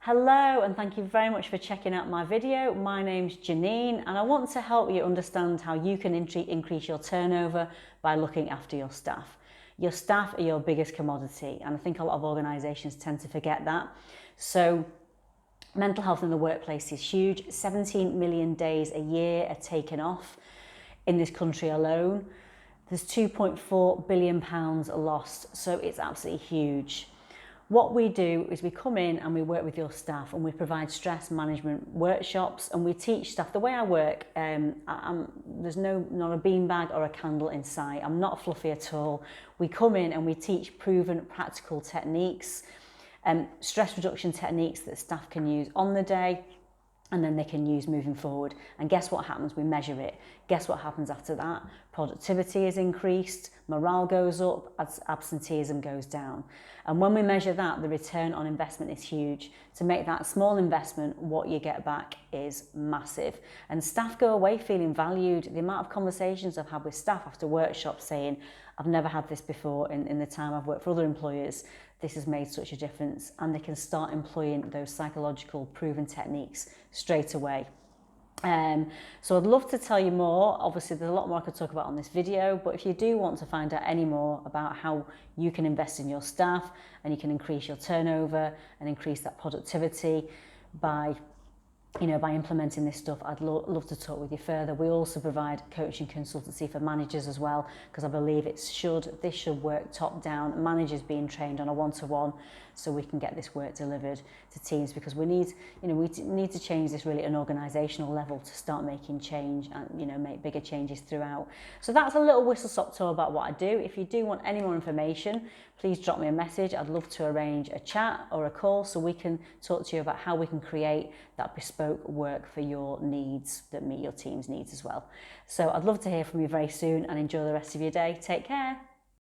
Hello, and thank you very much for checking out my video. My name's Janine, and I want to help you understand how you can increase your turnover by looking after your staff. Your staff are your biggest commodity, and I think a lot of organisations tend to forget that. So mental health in the workplace is huge. 17 million days a year are taken off in this country alone. There's £2.4 billion lost, so it's absolutely huge. What we do is we come in and we work with your staff and we provide stress management workshops, and we teach staff. The way I work, there's not a beanbag or a candle in sight. I'm not fluffy at all. We come in and we teach proven practical techniques, stress reduction techniques that staff can use on the day, and then they can use moving forward. And guess what happens? We measure it. Guess what happens after that? Productivity is increased, morale goes up, absenteeism goes down. And when we measure that, the return on investment is huge. To make that small investment, what you get back is massive. And staff go away feeling valued. The amount of conversations I've had with staff after workshops saying, I've never had this before in the time I've worked for other employers. This has made such a difference, and they can start employing those psychological proven techniques straight away. So I'd love to tell you more. Obviously, there's a lot more I could talk about on this video, but if you do want to find out any more about how you can invest in your staff and you can increase your turnover and increase that productivity by implementing this stuff, I'd love to talk with you further. We also provide coaching consultancy for managers as well, because I believe this should work top down. Managers being trained on a one-to-one, so we can get this work delivered to teams, because we need to change this really at an organisational level to start making change and make bigger changes throughout. So that's a little whistle-stop tour about what I do. If you do want any more information, please drop me a message. I'd love to arrange a chat or a call so we can talk to you about how we can create that bespoke work for your needs that meet your team's needs as well. So I'd love to hear from you very soon, and enjoy the rest of your day. Take care.